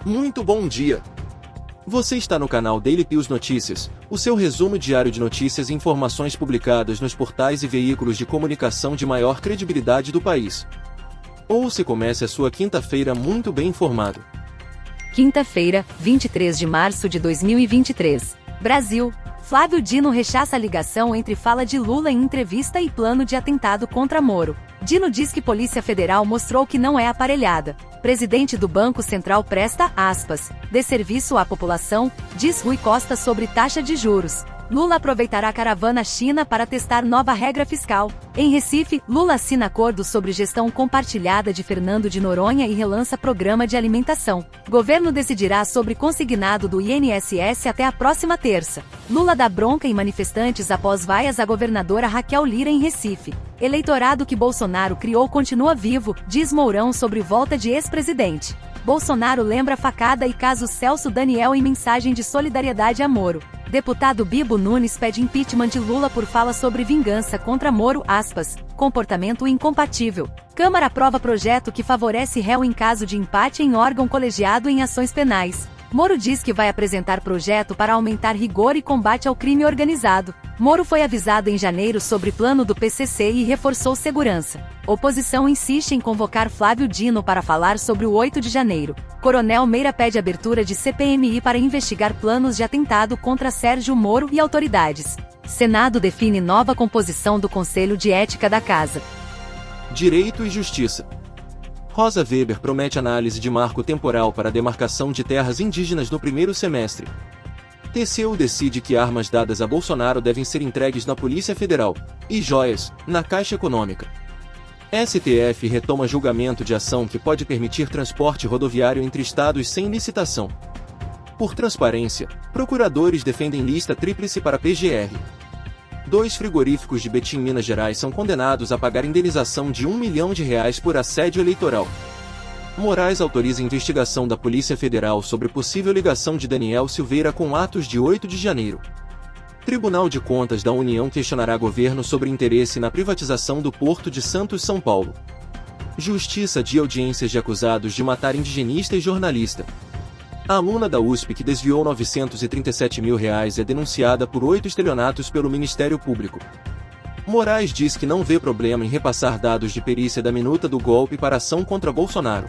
Muito bom dia! Você está no canal Daily Pius Notícias, o seu resumo diário de notícias e informações publicadas nos portais e veículos de comunicação de maior credibilidade do país. Ouça e comece a sua quinta-feira muito bem informado. Quinta-feira, 23 de março de 2023. Brasil. Flávio Dino rechaça a ligação entre fala de Lula em entrevista e plano de atentado contra Moro. Dino diz que Polícia Federal mostrou que não é aparelhada. Presidente do Banco Central presta, desserviço à população, diz Rui Costa sobre taxa de juros. Lula aproveitará a caravana China para testar nova regra fiscal. Em Recife, Lula assina acordo sobre gestão compartilhada de Fernando de Noronha e relança programa de alimentação. Governo decidirá sobre consignado do INSS até a próxima terça. Lula dá bronca em manifestantes após vaias à governadora Raquel Lira em Recife. Eleitorado que Bolsonaro criou continua vivo, diz Mourão sobre volta de ex-presidente. Bolsonaro lembra facada e caso Celso Daniel em mensagem de solidariedade a Moro. Deputado Bibo Nunes pede impeachment de Lula por fala sobre vingança contra Moro, comportamento incompatível. Câmara aprova projeto que favorece réu em caso de empate em órgão colegiado em ações penais. Moro diz que vai apresentar projeto para aumentar rigor e combate ao crime organizado. Moro foi avisado em janeiro sobre plano do PCC e reforçou segurança. Oposição insiste em convocar Flávio Dino para falar sobre o 8 de janeiro. Coronel Meira pede abertura de CPMI para investigar planos de atentado contra Sérgio Moro e autoridades. Senado define nova composição do Conselho de Ética da Casa. Direito e Justiça. Rosa Weber promete análise de marco temporal para a demarcação de terras indígenas no primeiro semestre. TCU decide que armas dadas a Bolsonaro devem ser entregues na Polícia Federal, e joias, na Caixa Econômica. STF retoma julgamento de ação que pode permitir transporte rodoviário entre estados sem licitação. Por transparência, procuradores defendem lista tríplice para PGR. 2 frigoríficos de Betim, Minas Gerais são condenados a pagar indenização de R$ 1 milhão por assédio eleitoral. Moraes autoriza investigação da Polícia Federal sobre possível ligação de Daniel Silveira com atos de 8 de janeiro. Tribunal de Contas da União questionará governo sobre interesse na privatização do Porto de Santos, São Paulo. Justiça adia audiências de acusados de matar indigenista e jornalista. A aluna da USP que desviou R$ 937 mil é denunciada por 8 estelionatos pelo Ministério Público. Moraes diz que não vê problema em repassar dados de perícia da minuta do golpe para ação contra Bolsonaro.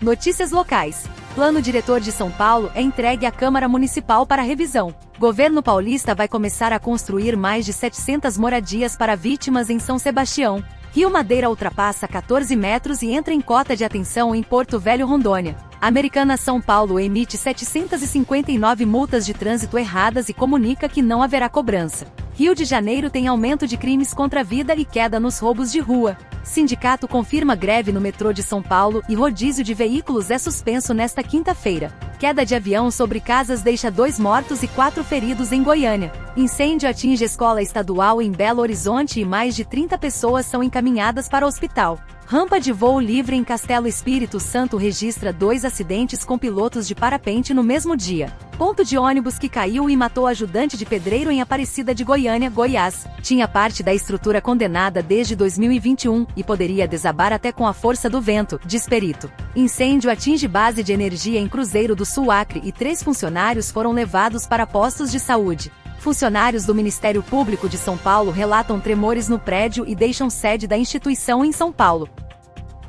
Notícias locais. Plano diretor de São Paulo é entregue à Câmara Municipal para revisão. Governo paulista vai começar a construir mais de 700 moradias para vítimas em São Sebastião. Rio Madeira ultrapassa 14 metros e entra em cota de atenção em Porto Velho, Rondônia. Americana São Paulo emite 759 multas de trânsito erradas e comunica que não haverá cobrança. Rio de Janeiro tem aumento de crimes contra a vida e queda nos roubos de rua. Sindicato confirma greve no metrô de São Paulo e rodízio de veículos é suspenso nesta quinta-feira. Queda de avião sobre casas deixa 2 mortos e 4 feridos em Goiânia. Incêndio atinge escola estadual em Belo Horizonte e mais de 30 pessoas são encaminhadas para o hospital. Rampa de voo livre em Castelo Espírito Santo registra 2 acidentes com pilotos de parapente no mesmo dia. Ponto de ônibus que caiu e matou ajudante de pedreiro em Aparecida de Goiânia, Goiás. Tinha parte da estrutura condenada desde 2021 e poderia desabar até com a força do vento, diz perito. Incêndio atinge base de energia em Cruzeiro do Sul, Acre e 3 funcionários foram levados para postos de saúde. Funcionários do Ministério Público de São Paulo relatam tremores no prédio e deixam sede da instituição em São Paulo.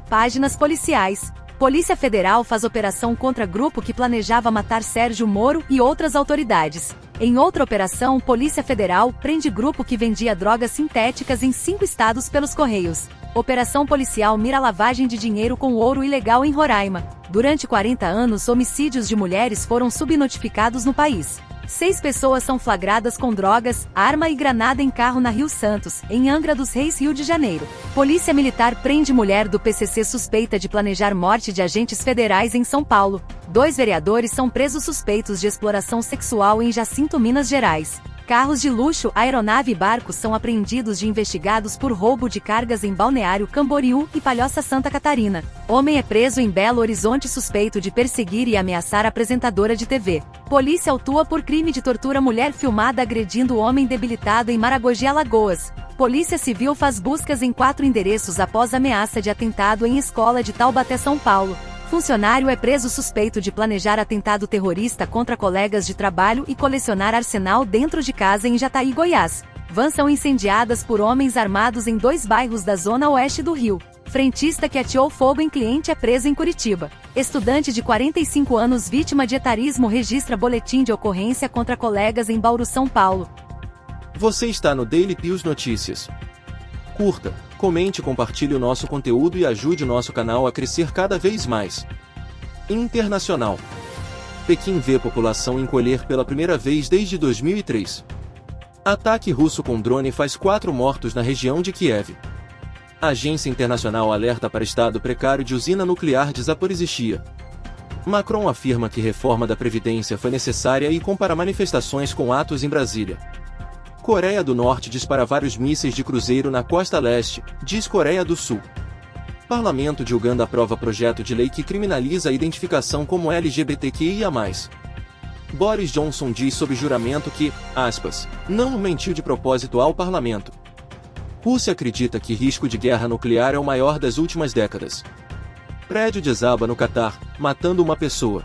Páginas policiais. Polícia Federal faz operação contra grupo que planejava matar Sérgio Moro e outras autoridades. Em outra operação, Polícia Federal prende grupo que vendia drogas sintéticas em 5 estados pelos Correios. Operação policial mira lavagem de dinheiro com ouro ilegal em Roraima. Durante 40 anos, homicídios de mulheres foram subnotificados no país. 6 pessoas são flagradas com drogas, arma e granada em carro na Rio Santos, em Angra dos Reis, Rio de Janeiro. Polícia Militar prende mulher do PCC suspeita de planejar morte de agentes federais em São Paulo. 2 vereadores são presos suspeitos de exploração sexual em Jacinto, Minas Gerais. Carros de luxo, aeronave e barcos são apreendidos de investigados por roubo de cargas em Balneário Camboriú e Palhoça, Santa Catarina. Homem é preso em Belo Horizonte suspeito de perseguir e ameaçar apresentadora de TV. Polícia autua por crime de tortura mulher filmada agredindo homem debilitado em Maragogi, Alagoas. Polícia Civil faz buscas em 4 endereços após ameaça de atentado em escola de Taubaté, São Paulo. Funcionário é preso suspeito de planejar atentado terrorista contra colegas de trabalho e colecionar arsenal dentro de casa em Jataí, Goiás. Vans são incendiadas por homens armados em 2 bairros da zona oeste do Rio. Frentista que ateou fogo em cliente é preso em Curitiba. Estudante de 45 anos vítima de etarismo registra boletim de ocorrência contra colegas em Bauru, São Paulo. Você está no Daily Pius Notícias. Curta, comente e compartilhe o nosso conteúdo e ajude o nosso canal a crescer cada vez mais. Internacional. Pequim vê população encolher pela primeira vez desde 2003. Ataque russo com drone faz 4 mortos na região de Kiev. Agência internacional alerta para estado precário de usina nuclear de Zaporizhzhia. Macron afirma que reforma da Previdência foi necessária e compara manifestações com atos em Brasília. Coreia do Norte dispara vários mísseis de cruzeiro na costa leste, diz Coreia do Sul. Parlamento de Uganda aprova projeto de lei que criminaliza a identificação como LGBTQIA+. Boris Johnson diz sob juramento que, aspas, não mentiu de propósito ao parlamento. Rússia acredita que risco de guerra nuclear é o maior das últimas décadas. Prédio desaba no Catar, matando uma pessoa.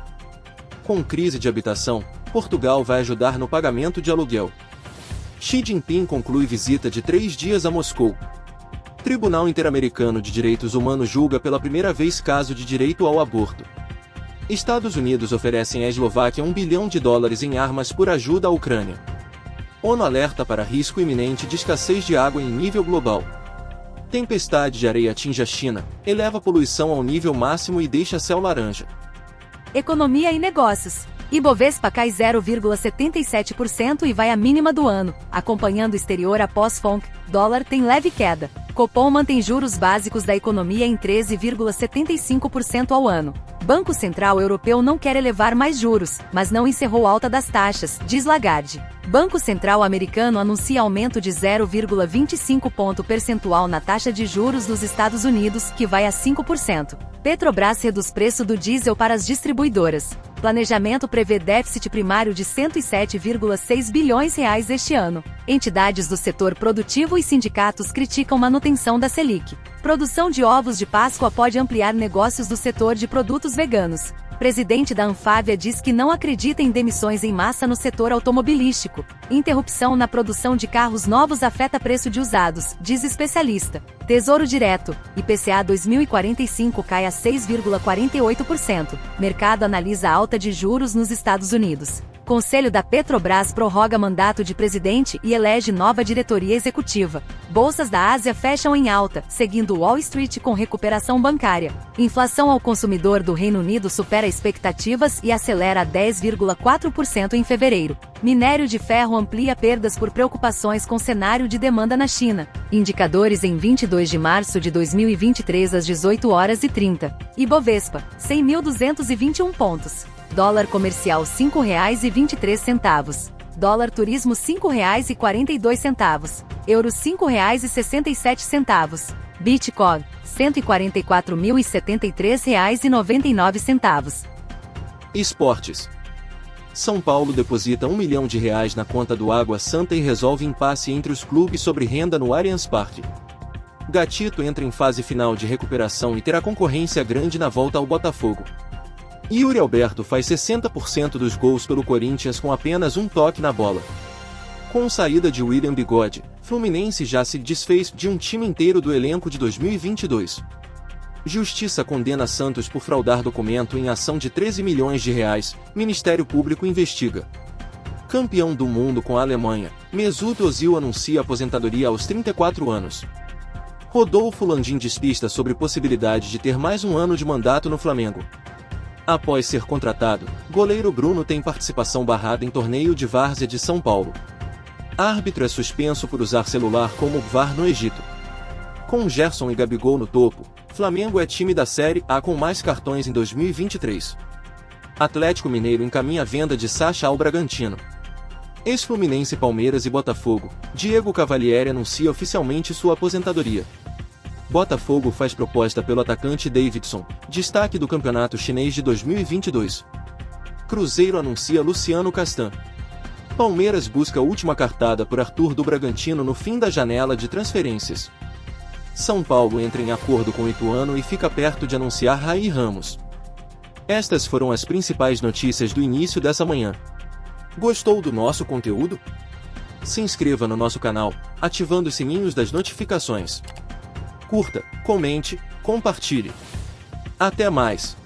Com crise de habitação, Portugal vai ajudar no pagamento de aluguel. Xi Jinping conclui visita de 3 dias a Moscou. Tribunal Interamericano de Direitos Humanos julga pela primeira vez caso de direito ao aborto. Estados Unidos oferecem à Eslováquia $1 bilhão em armas por ajuda à Ucrânia. ONU alerta para risco iminente de escassez de água em nível global. Tempestade de areia atinge a China, eleva a poluição ao nível máximo e deixa céu laranja. Economia e negócios. Ibovespa cai 0,77% e vai à mínima do ano, acompanhando o exterior após FONC. Dólar tem leve queda. Copom mantém juros básicos da economia em 13,75% ao ano. Banco Central Europeu não quer elevar mais juros, mas não encerrou alta das taxas, diz Lagarde. Banco Central Americano anuncia aumento de 0,25 ponto percentual na taxa de juros nos Estados Unidos, que vai a 5%. Petrobras reduz preço do diesel para as distribuidoras. Planejamento prevê déficit primário de R$ 107,6 bilhões este ano. Entidades do setor produtivo e sindicatos criticam manutenção da Selic. Produção de ovos de Páscoa pode ampliar negócios do setor de produtos veganos. Presidente da Anfávia diz que não acredita em demissões em massa no setor automobilístico. Interrupção na produção de carros novos afeta preço de usados, diz especialista. Tesouro Direto, IPCA 2045 cai a 6,48%. Mercado analisa alta de juros nos Estados Unidos. Conselho da Petrobras prorroga mandato de presidente e elege nova diretoria executiva. Bolsas da Ásia fecham em alta, seguindo Wall Street com recuperação bancária. Inflação ao consumidor do Reino Unido supera expectativas e acelera a 10,4% em fevereiro. Minério de ferro amplia perdas por preocupações com cenário de demanda na China. Indicadores em 22 de março de 2023 às 18h30. Ibovespa, 100.221 pontos. Dólar comercial R$ 5,23. Dólar turismo R$ 5,42. Euro R$ 5,67. Bitcoin, R$ 144.073,99. Esportes. São Paulo deposita R$ 1 milhão na conta do Água Santa e resolve impasse entre os clubes sobre renda no Allianz Parque. Gatito entra em fase final de recuperação e terá concorrência grande na volta ao Botafogo. Yuri Alberto faz 60% dos gols pelo Corinthians com apenas um toque na bola. Com saída de William Bigode, Fluminense já se desfez de um time inteiro do elenco de 2022. Justiça condena Santos por fraudar documento em ação de R$ 13 milhões. Ministério Público investiga. Campeão do mundo com a Alemanha, Mesut Özil anuncia aposentadoria aos 34 anos. Rodolfo Landim despista sobre possibilidade de ter mais um ano de mandato no Flamengo. Após ser contratado, goleiro Bruno tem participação barrada em torneio de várzea de São Paulo. Árbitro é suspenso por usar celular como VAR no Egito. Com Gerson e Gabigol no topo, Flamengo é time da Série A com mais cartões em 2023. Atlético Mineiro encaminha a venda de Sacha ao Bragantino. Ex-Fluminense, Palmeiras e Botafogo, Diego Cavalieri anuncia oficialmente sua aposentadoria. Botafogo faz proposta pelo atacante Davidson, destaque do campeonato chinês de 2022. Cruzeiro anuncia Luciano Castan. Palmeiras busca última cartada por Arthur do Bragantino no fim da janela de transferências. São Paulo entra em acordo com o Ituano e fica perto de anunciar Raí Ramos. Estas foram as principais notícias do início dessa manhã. Gostou do nosso conteúdo? Se inscreva no nosso canal, ativando os sininhos das notificações. Curta, comente, compartilhe. Até mais!